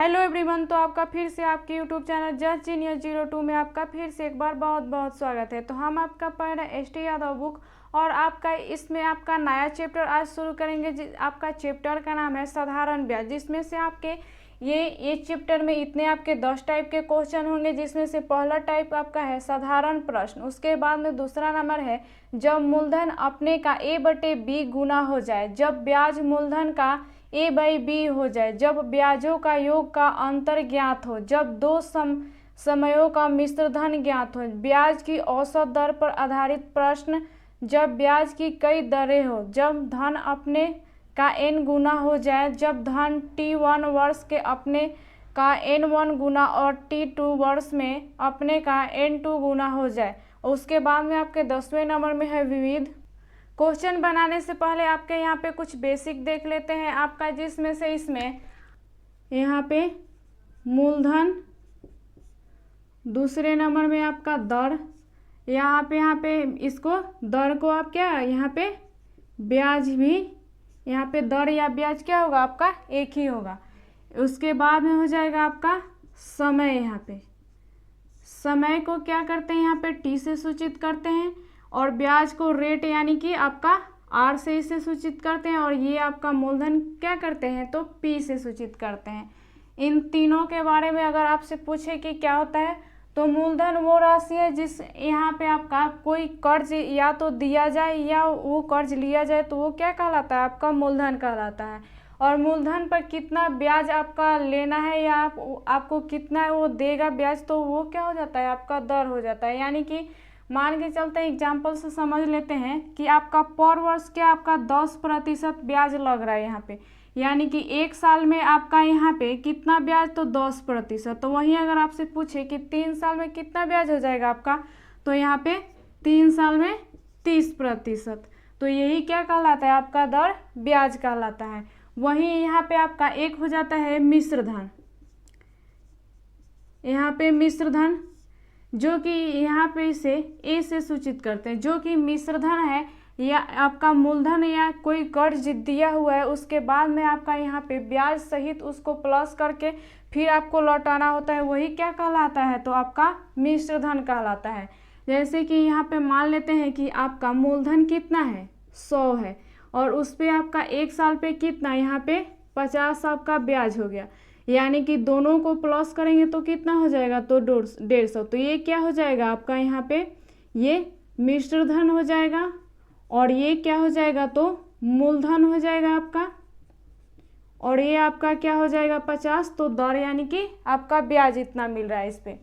Hello everyone. तो आपका फिर से आपके यूट्यूब चैनल जस्ट जीनियस 02 में आपका फिर से एक बार बहुत बहुत स्वागत है। तो हम आपका पढ़ रहे हैं एस.टी. यादव बुक और आपका इसमें आपका नया चैप्टर आज शुरू करेंगे। आपका चैप्टर का नाम है साधारण ब्याज, जिसमें से आपके ये चैप्टर में इतने आपके 10 टाइप के क्वेश्चन होंगे, जिसमें से पहला टाइप आपका है साधारण प्रश्न। उसके बाद में दूसरा नंबर है जब मूलधन अपने का a/b गुना हो जाए, जब ब्याज मूलधन का a/b हो जाए, जब ब्याजों का योग का अंतर ज्ञात हो, जब दो समयों का मिश्र धन ज्ञात हो, ब्याज की औसत दर पर आधारित प्रश्न, जब ब्याज की कई दरें हो, जब धन अपने का n गुना हो जाए, जब धन t1 वर्ष के अपने का n1 गुना और t2 वर्ष में अपने का n2 गुना हो जाए। उसके बाद में आपके 10वें नंबर में है विविध। क्वेश्चन बनाने से पहले आपके यहाँ पे कुछ बेसिक देख लेते हैं आपका, जिसमें से इसमें यहाँ पे मूलधन, दूसरे नंबर में आपका दर, यहाँ पे इसको दर को आप क्या यहाँ पे ब्याज भी, यहाँ पे दर या ब्याज क्या होगा आपका एक ही होगा। उसके बाद में हो जाएगा आपका समय। यहाँ पे समय को क्या करते हैं यहाँ पे टी से सूचित करते हैं, और ब्याज को रेट यानी कि आपका आर से इसे सूचित करते हैं, और ये आपका मूलधन क्या करते हैं तो पी से सूचित करते हैं। इन तीनों के बारे में अगर आपसे पूछे कि क्या होता है, तो मूलधन वो राशि है जिस यहाँ पे आपका कोई कर्ज या तो दिया जाए या वो कर्ज लिया जाए, तो वो क्या कहलाता है आपका मूलधन कहलाता है। और मूलधन पर कितना ब्याज आपका लेना है या आपको कितना वो देगा ब्याज, तो वो क्या हो जाता है आपका दर हो जाता है। यानी कि मान के चलते हैं, एग्जाम्पल से समझ लेते हैं कि आपका पर वर्ष क्या आपका 10% ब्याज लग रहा है यहाँ पे, यानी कि एक साल में आपका यहाँ पे कितना ब्याज तो 10%। तो वहीं अगर आपसे पूछे कि 3 साल में कितना ब्याज हो जाएगा आपका, तो यहाँ पे 3 साल में 30%। तो यही क्या कहलाता है आपका दर ब्याज कहलाता है। वहीं यहाँ पे आपका एक हो जाता है मिश्र धन। यहाँ पे मिश्र धन जो कि यहाँ पे इसे ए से सूचित करते हैं, जो कि मिश्र धन है या आपका मूलधन या कोई कर्ज दिया हुआ है, उसके बाद में आपका यहाँ पे ब्याज सहित उसको प्लस करके फिर आपको लौटाना होता है, वही क्या कहलाता है तो आपका मिश्र धन कहलाता है। जैसे कि यहाँ पे मान लेते हैं कि आपका मूलधन कितना है 100 है, और उस पर आपका एक साल पे कितना यहाँ पे 50 आपका ब्याज हो गया, यानी कि दोनों को प्लस करेंगे तो कितना हो जाएगा तो 150। तो ये क्या हो जाएगा आपका यहाँ पे ये मिश्र धन हो जाएगा, और ये क्या हो जाएगा तो मूलधन हो जाएगा आपका, और ये आपका क्या हो जाएगा 50। तो दर यानी कि आपका ब्याज इतना मिल रहा है इस पे।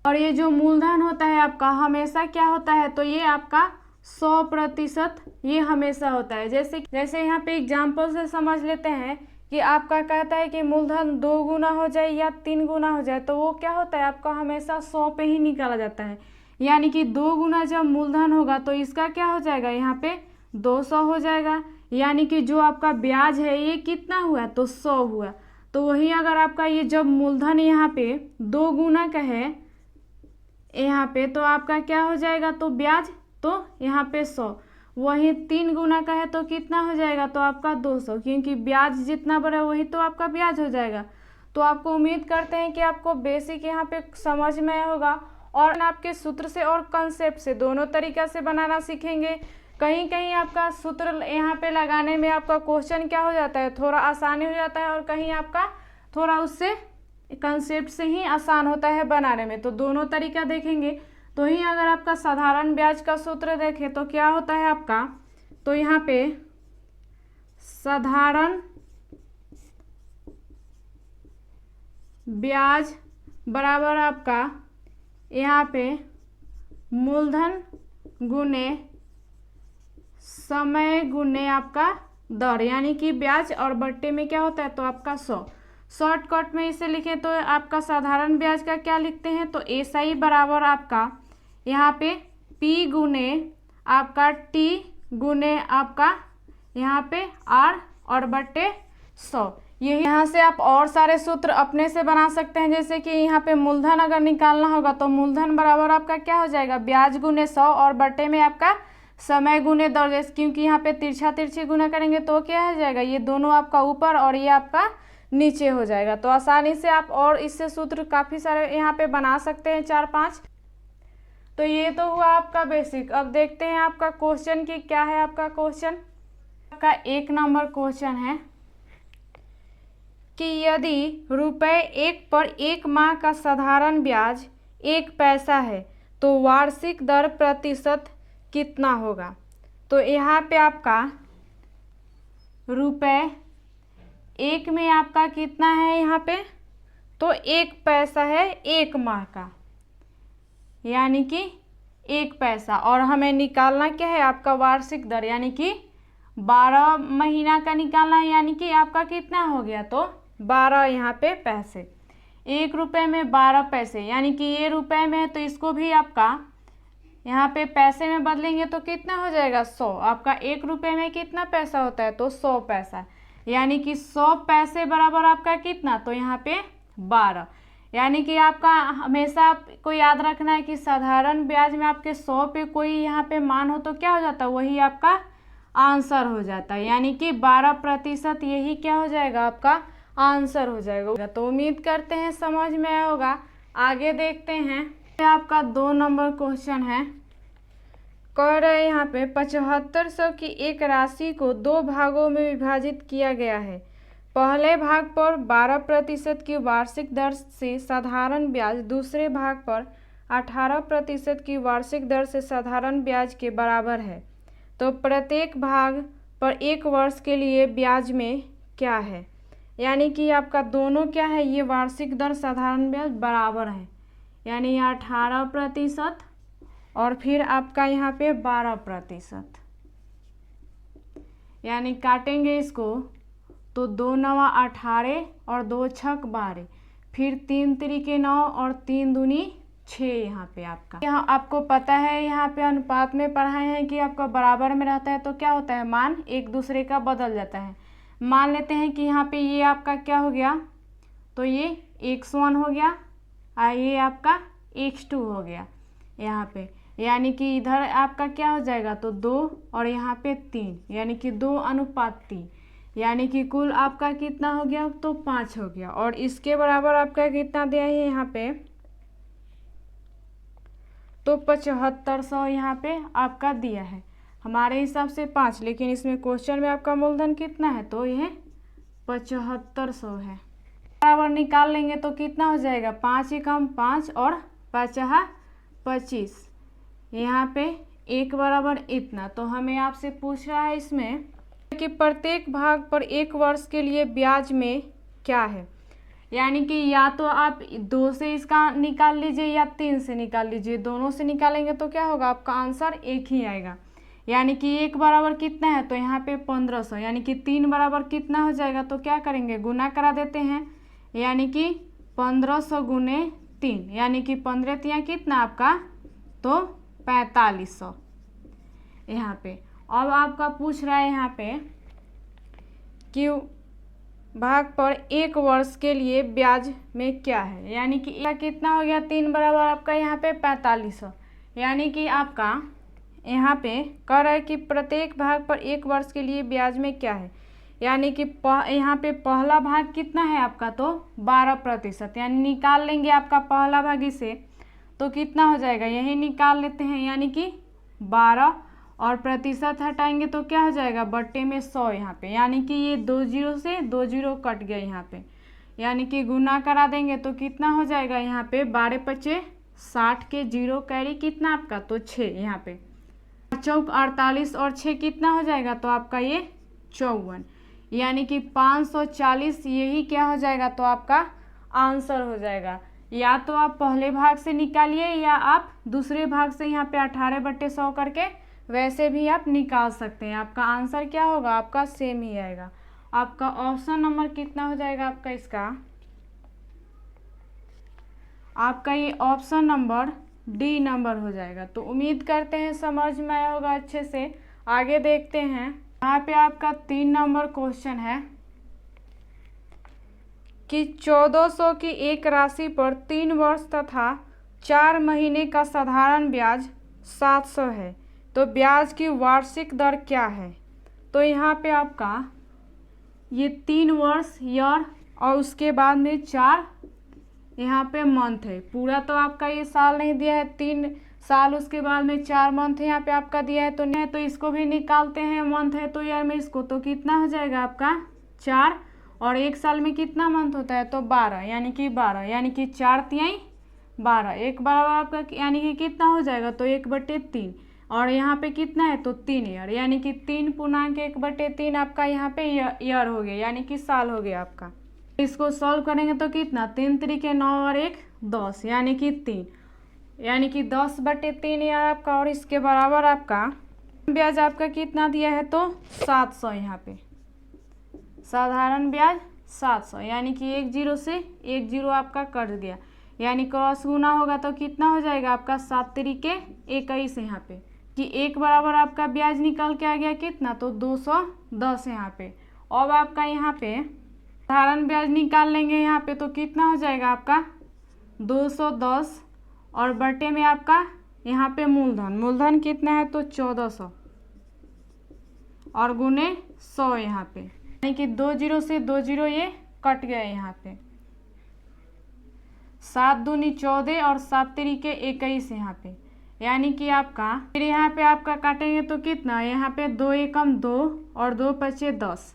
और ये जो मूलधन होता है आपका हमेशा क्या होता है तो ये आपका 100% ये हमेशा होता है। जैसे यहाँ पे एग्जाम्पल से समझ लेते हैं कि आपका कहता है कि मूलधन 2 गुना हो जाए या 3 गुना हो जाए, तो वो क्या होता है आपका हमेशा 100 पे ही निकाला जाता है। यानी कि 2 गुना जब मूलधन होगा तो इसका क्या हो जाएगा यहाँ पे 200 हो जाएगा, यानी कि जो आपका ब्याज है ये कितना हुआ तो 100 हुआ। तो वही अगर आपका ये जब मूलधन यहाँ पे 2 गुना का है यहाँ पे, तो आपका क्या हो जाएगा तो ब्याज तो यहाँ पे 100, वही 3 गुना का है तो कितना हो जाएगा तो आपका 200, क्योंकि ब्याज जितना बड़ा वही तो आपका ब्याज हो जाएगा। तो आपको उम्मीद करते हैं कि आपको बेसिक यहाँ पे समझ में आया होगा, और आपके सूत्र से और कंसेप्ट से दोनों तरीका से बनाना सीखेंगे। कहीं कहीं आपका सूत्र यहाँ पे लगाने में आपका क्वेश्चन क्या हो जाता है थोड़ा आसानी हो जाता है, और कहीं आपका थोड़ा उससे कंसेप्ट से ही आसान होता है बनाने में। तो दोनों तरीका देखेंगे। तो ही अगर आपका साधारण ब्याज का सूत्र देखें तो क्या होता है आपका, तो यहाँ पे साधारण ब्याज बराबर आपका यहाँ पे मूलधन गुने समय गुने आपका दर, यानी कि ब्याज और बट्टे में क्या होता है तो आपका 100। शॉर्टकट में इसे लिखें तो आपका साधारण ब्याज का क्या लिखते हैं तो SI बराबर आपका यहाँ पे P गुने आपका T गुने आपका यहाँ पे R और बट्टे 100। यही यहाँ से आप और सारे सूत्र अपने से बना सकते हैं। जैसे कि यहाँ पे मूलधन अगर निकालना होगा तो मूलधन बराबर आपका क्या हो जाएगा ब्याज गुने 100 और बट्टे में आपका समय गुने दर, क्योंकि यहाँ पे तिरछा तिरछी गुना करेंगे तो क्या हो जाएगा ये दोनों आपका ऊपर और ये आपका नीचे हो जाएगा। तो आसानी से आप और इससे सूत्र काफ़ी सारे यहाँ पे बना सकते हैं 4-5। तो ये तो हुआ आपका बेसिक। अब देखते हैं आपका क्वेश्चन की क्या है। आपका क्वेश्चन आपका 1 नंबर क्वेश्चन है कि यदि ₹1 पर 1 माह का साधारण ब्याज 1 पैसा है तो वार्षिक दर प्रतिशत कितना होगा। तो यहाँ पे आपका ₹1 में आपका कितना है यहाँ पे, तो 1 पैसा है 1 माह का, यानी कि 1 पैसा। और हमें निकालना क्या है आपका वार्षिक दर, यानी कि 12 महीना का निकालना है, यानी कि आपका कितना हो गया, तो 12 यहाँ पे पैसे। 1 रुपये में 12 पैसे, यानी कि ये रुपए में है तो इसको भी आपका यहाँ पे पैसे में बदलेंगे तो कितना हो जाएगा 100। आपका 1 रुपये में कितना पैसा होता है, तो 100 पैसा, यानी कि 100 पैसे बराबर आपका कितना, तो यहाँ पे 12। यानी कि आपका हमेशा आपको याद रखना है कि साधारण ब्याज में आपके 100 पे कोई यहाँ पे मान हो तो क्या हो जाता है, वही आपका आंसर हो जाता है, यानी कि 12% यही क्या हो जाएगा, आपका आंसर हो जाएगा। तो उम्मीद करते हैं समझ में आया होगा। आगे देखते हैं। आपका 2 नंबर क्वेश्चन है, कह रहे हैं यहाँ पे 7500 की एक राशि को 2 भागों में विभाजित किया गया है। पहले भाग पर 12% की वार्षिक दर से साधारण ब्याज, दूसरे भाग पर 18% की वार्षिक दर से साधारण ब्याज के बराबर है। तो प्रत्येक भाग पर 1 वर्ष के लिए ब्याज में क्या है, यानी कि आपका दोनों क्या है, ये वार्षिक दर साधारण ब्याज बराबर है, यानी 18% और फिर आपका यहाँ पे 12%, यानी काटेंगे इसको तो 2 9 18 और 2 6 12, फिर 3 3 9 और 3 दूनी 6। यहाँ पे आपका, यहाँ आपको पता है यहाँ पे अनुपात में पढ़ाए हैं कि आपका बराबर में रहता है तो क्या होता है, मान एक दूसरे का बदल जाता है। मान लेते हैं कि यहाँ पे ये आपका क्या हो गया, तो ये x1 हो गया और ये आपका x2 हो गया यहाँ पे, यानी कि इधर आपका क्या हो जाएगा, तो 2 और यहाँ पे 3, यानी कि 2:3, यानी कि कुल आपका कितना हो गया, तो 5 हो गया। और इसके बराबर आपका कितना दिया है यहाँ पे, तो 7500 यहाँ पे आपका दिया है हमारे हिसाब से 5, लेकिन इसमें क्वेश्चन में आपका मूलधन कितना है, तो यह 7500 है। बराबर निकाल लेंगे तो कितना हो जाएगा, 5 एकम 5 और 5 25, यहाँ पे 1 बराबर इतना। तो हमें आपसे पूछ रहा है इसमें कि प्रत्येक भाग पर 1 वर्ष के लिए ब्याज में क्या है, यानी कि या तो आप 2 से इसका निकाल लीजिए या 3 से निकाल लीजिए। दोनों से निकालेंगे तो क्या होगा, आपका आंसर 1 ही आएगा, यानी कि 1 बराबर कितना है, तो यहाँ पे 1500, यानी कि 3 बराबर कितना हो जाएगा, तो क्या करेंगे, गुना करा देते हैं, यानी कि 1500 गुने 3, यानी कि 15 तिया कितना आपका, तो 4500 यहाँ पे। अब आपका पूछ रहा है यहाँ पे कि भाग पर 1 वर्ष के लिए ब्याज में क्या है, यानी कि कितना हो गया, 3 बराबर आपका यहाँ पे 4500, यानी कि आपका यहाँ पे कह रहा है कि प्रत्येक भाग पर 1 वर्ष के लिए ब्याज में क्या है, यानी कि यहाँ पे पहला भाग कितना है आपका, तो 12%, यानी निकाल लेंगे आपका पहला भाग इसे तो कितना हो जाएगा, यही निकाल लेते हैं, यानी कि 12 और प्रतिशत हटाएंगे तो क्या हो जाएगा, बट्टे में 100 यहाँ पे, यानी कि ये 2 0 से 2 0 कट गए यहाँ पे, यानी कि गुना करा देंगे तो कितना हो जाएगा, यहाँ पे 12 5 60 के 0 कैरी कितना आपका, तो 6, यहाँ पे 4 48 और 6 कितना हो जाएगा, तो आपका ये 54, यानी कि 540 यही क्या हो जाएगा, तो आपका आंसर हो जाएगा। या तो आप पहले भाग से निकालिए या आप दूसरे भाग से यहाँ पे 18/100 करके वैसे भी आप निकाल सकते हैं। आपका आंसर क्या होगा, आपका सेम ही आएगा। आपका ऑप्शन नंबर कितना हो जाएगा आपका इसका, आपका ये ऑप्शन नंबर डी नंबर हो जाएगा। तो उम्मीद करते हैं समझ में आया होगा अच्छे से। आगे देखते हैं। यहाँ पे आपका 3 नंबर क्वेश्चन है कि 1400 की एक राशि पर 3 वर्ष तथा 4 महीने का साधारण ब्याज 700 है, तो ब्याज की वार्षिक दर क्या है। तो यहाँ पे आपका ये 3 वर्ष और और उसके बाद में 4 यहाँ पे मंथ है। पूरा तो आपका ये साल नहीं दिया है, 3 साल उसके बाद में 4 मंथ यहाँ पे आपका दिया है, तो इसको भी निकालते हैं। मंथ है तो यार में इसको, तो कितना हो जाएगा आपका 4, और 1 साल में कितना मंथ होता है तो 12, यानी कि 12, यानी कि 4 तिहाई 12, एक बराबर आपका यानी कि कितना हो जाएगा तो 1/3, और यहाँ पे कितना है तो 3 ईयर, यानी कि 3.1/3 आपका यहाँ पे ईयर हो गया, यानी कि साल हो गया आपका। इसको सॉल्व करेंगे तो कितना 3 3 9 और 1 10, यानी कि 3, यानी कि 10/3 ईयर आपका। और इसके बराबर आपका ब्याज आपका कितना दिया है तो 700, यहाँ पे साधारण ब्याज 700, यानी कि 1 0 से 1 0 आपका कट गया, यानी क्रॉस गुना होगा तो कितना हो जाएगा आपका 7 3 21 यहाँ पे, कि 1 बराबर आपका ब्याज निकल के आ गया कितना तो 210 यहाँ पे। अब आपका यहाँ पे साधारण ब्याज निकाल लेंगे यहाँ पे, तो कितना हो जाएगा आपका 210, और बटे में आपका यहाँ पे मूलधन कितना है तो 1400, और गुने 100 यहाँ पे, यानी कि 2 0 से 2 0 ये कट गया यहाँ पे, 7 दूनी 14 और 7 3 21 यहाँ पे, यानी कि आपका फिर यहाँ पे आपका काटेंगे तो कितना यहाँ पे 2 एकम 2 और 2 पचे 10,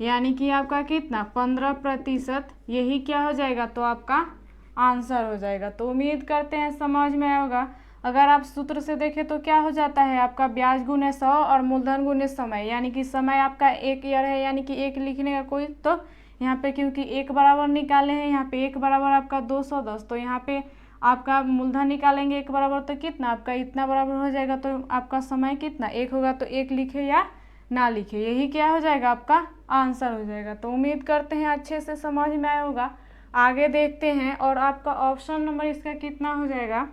यानी कि आपका कितना 15%, यही क्या हो जाएगा तो आपका आंसर हो जाएगा। तो उम्मीद करते हैं समझ में आया होगा। अगर आप सूत्र से देखें तो क्या हो जाता है आपका ब्याज गुने 100 और मूलधन गुने समय, यानी कि समय आपका 1 ईयर है, यानी कि 1 लिखने का कोई, तो यहाँ पे क्योंकि 1 बराबर निकाले हैं, यहाँ पे 1 बराबर आपका 210, तो यहाँ पे आपका मूलधन निकालेंगे 1 बराबर तो कितना आपका इतना बराबर हो जाएगा, तो आपका समय कितना 1 होगा, तो 1 लिखे या ना लिखे, यही क्या हो जाएगा आपका आंसर हो जाएगा। तो उम्मीद करते हैं अच्छे से समझ में आया होगा। आगे देखते हैं, और आपका ऑप्शन नंबर इसका कितना हो जाएगा,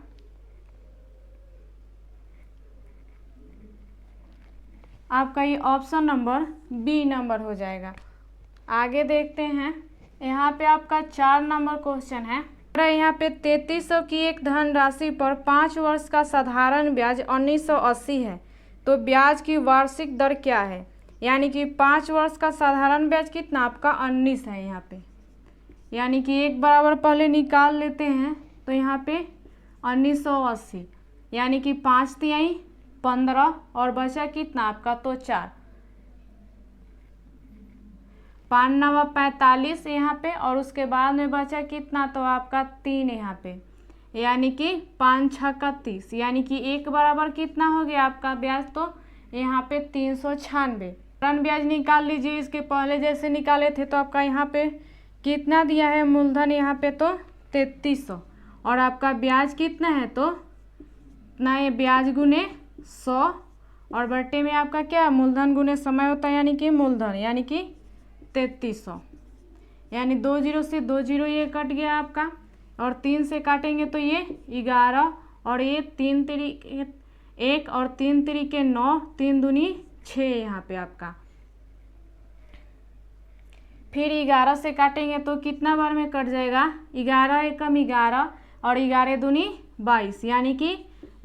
आपका ये ऑप्शन नंबर बी नंबर हो जाएगा। आगे देखते हैं, यहाँ पे आपका 4 नंबर क्वेश्चन है। यहाँ पे 3300 की एक धनराशि पर 5 वर्ष का साधारण ब्याज 1980 है, तो ब्याज की वार्षिक दर क्या है, यानी कि 5 वर्ष का साधारण ब्याज कितना आपका 19 है यहाँ पे, यानी कि 1 बराबर पहले निकाल लेते हैं, तो यहाँ पे 1980, यानी कि 5 तिहाई 15, और बचा कितना आपका तो 4, 5 9 45 यहाँ पे, और उसके बाद में बचा कितना तो आपका 3 यहाँ पे, यानी कि 5 6 30, यानी कि 1 बराबर कितना हो गया आपका ब्याज तो यहाँ पे 396। ऋण ब्याज निकाल लीजिए, इसके पहले जैसे निकाले थे, तो आपका यहाँ पे कितना दिया है मूलधन यहाँ पे तो 3300, और आपका ब्याज कितना है तो इतना, ये ब्याज गुने 100, और बट्टे में आपका क्या मूलधन गुने समय होता है, यानी कि मूलधन, यानी कि 3300, यानी 2 0 से 2 0 ये कट गया आपका, और 3 से काटेंगे तो ये 11, और ये 3 3 1 और 3 3 9, 3 दूनी 6 यहाँ पे आपका, फिर 11 से काटेंगे तो कितना बार में कट जाएगा 11 एकम 11, और 11 दूनी 22, यानी कि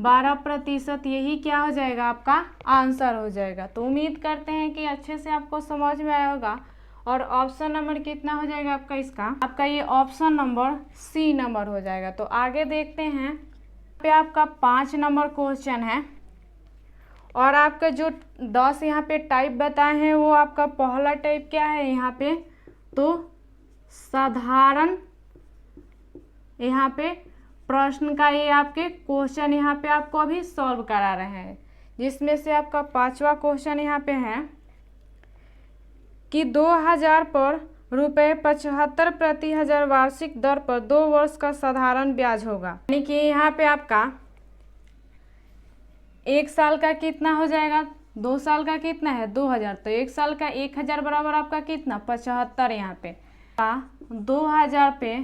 12%, यही क्या हो जाएगा आपका आंसर हो जाएगा। तो उम्मीद करते हैं कि अच्छे से आपको समझ में आया होगा। और ऑप्शन नंबर कितना हो जाएगा आपका इसका, आपका ये ऑप्शन नंबर सी नंबर हो जाएगा। तो आगे देखते हैं, पे आपका 5 नंबर क्वेश्चन है, और आपका जो 10 यहाँ पे टाइप बताए हैं वो आपका पहला टाइप क्या है यहाँ पे तो साधारण यहाँ पे प्रश्न का ये आपके क्वेश्चन यहाँ पे आपको अभी सॉल्व करा रहे हैं, जिसमें से आपका 5वां क्वेश्चन यहाँ पे है कि 2000 पर रुपये 75 प्रति हजार वार्षिक दर पर 2 वर्ष का साधारण ब्याज होगा, यानी कि यहाँ पे आपका 1 साल का कितना हो जाएगा, 2 साल का कितना है 2000, तो 1 साल का 1000 बराबर आपका कितना 75, यहाँ पे 2000 पे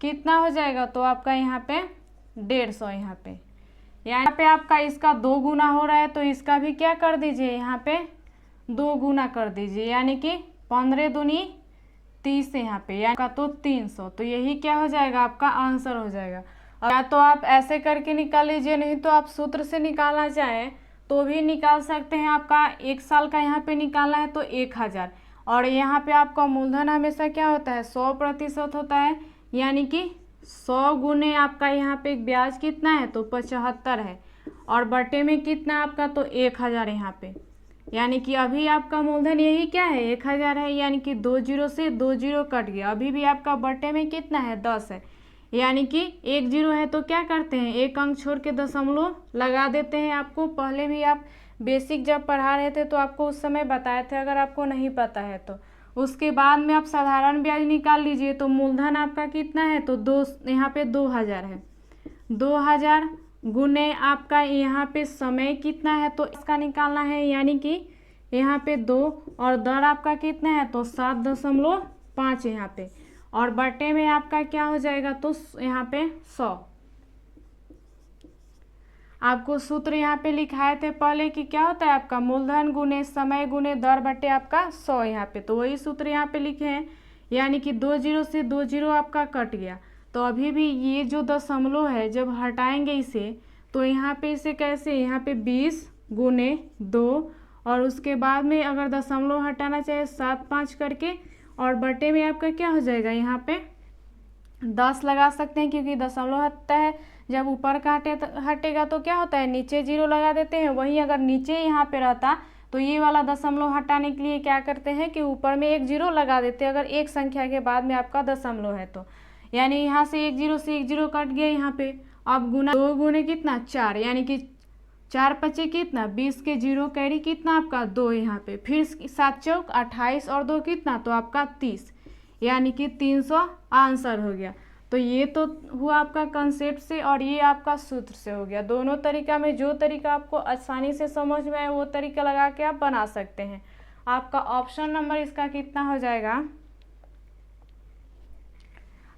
कितना हो जाएगा तो आपका यहाँ पे 150, यहाँ पे यहाँ पे आपका इसका 2 गुना हो रहा है, तो इसका भी क्या कर दीजिए यहाँ पे 2 गुना कर दीजिए, यानी कि 15 दूनी 30 यहाँ पे यहाँ का तो 300, तो यही क्या हो जाएगा आपका आंसर हो जाएगा। या तो आप ऐसे करके निकाल लीजिए, नहीं तो आप सूत्र से निकालना चाहें तो भी निकाल सकते हैं। आपका 1 साल का यहाँ पे निकालना है तो 1000, और यहाँ पे आपका मूलधन हमेशा क्या होता है 100% होता है, यानी कि 100 गुने आपका यहाँ पे ब्याज कितना है तो 75 है, और बटे में कितना आपका तो 1000 यहाँ पे, यानी कि अभी आपका मूलधन यही क्या है 1000 है, यानी कि 2 जीरो से 2 जीरो कट गया। अभी भी आपका बटे में कितना है 10 है, यानी कि 1 जीरो है तो क्या करते हैं एक अंक छोड़ के दशमलव लगा देते हैं। आपको पहले भी आप बेसिक जब पढ़ा रहे थे तो आपको उस समय बताए थे, अगर आपको नहीं पता है तो। उसके बाद में आप साधारण ब्याज निकाल लीजिए, तो मूलधन आपका कितना है तो यहाँ पे 2000 है, 2000 गुने आपका यहाँ पे समय कितना है तो इसका निकालना है, यानी कि यहाँ पे 2 और दर आपका कितना है तो 7.5 यहाँ पे, और बटे में आपका क्या हो जाएगा तो यहाँ पे 100। आपको सूत्र यहाँ पे लिखाए थे पहले कि क्या होता है आपका मूलधन गुने समय गुने दर बटे आपका 100 यहाँ पे, तो वही सूत्र यहाँ पे लिखे हैं, यानी कि 2 जीरो से 2 जीरो आपका कट गया। तो अभी भी ये जो दशमलव है जब हटाएंगे इसे तो यहाँ पे इसे कैसे, यहाँ पे 20 गुने 2 और उसके बाद में अगर दशमलव हटाना चाहे 7-5 करके, और बटे में आपका क्या हो जाएगा यहाँ पे 10 लगा सकते हैं, क्योंकि दशमलव हटता है जब ऊपर का हटेगा तो क्या होता है नीचे जीरो लगा देते हैं। वहीं अगर नीचे यहाँ पे रहता तो ये वाला दशमलव हटाने के लिए क्या करते हैं कि ऊपर में 1 जीरो लगा देते हैं, अगर एक संख्या के बाद में आपका दशमलव है तो, यानी यहाँ से 1 जीरो से 1 जीरो कट गया यहाँ पे। अब गुना 2 गुने कितना 4, यानी कि 4 पचे कितना 20 के जीरो कैरी कितना आपका 2 यहाँ पे, फिर 7 चौक 28 और 2 कितना तो आपका 30, यानी कि 300 आंसर हो गया। तो ये तो हुआ आपका कंसेप्ट से, और ये आपका सूत्र से हो गया। दोनों तरीका में जो तरीका आपको आसानी से समझ में आए वो तरीका लगा के आप बना सकते हैं। आपका ऑप्शन नंबर इसका कितना हो जाएगा,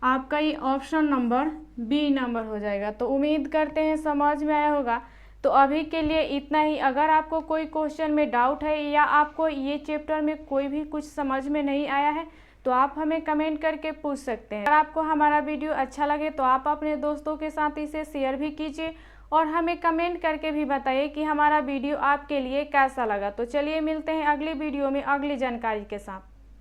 आपका ये ऑप्शन नंबर बी नंबर हो जाएगा। तो उम्मीद करते हैं समझ में आया होगा। तो अभी के लिए इतना ही। अगर आपको कोई क्वेश्चन में डाउट है या आपको ये चैप्टर में कोई भी कुछ समझ में नहीं आया है तो आप हमें कमेंट करके पूछ सकते हैं। अगर आपको हमारा वीडियो अच्छा लगे तो आप अपने दोस्तों के साथ इसे शेयर भी कीजिए, और हमें कमेंट करके भी बताइए कि हमारा वीडियो आपके लिए कैसा लगा। तो चलिए मिलते हैं अगली वीडियो में अगली जानकारी के साथ।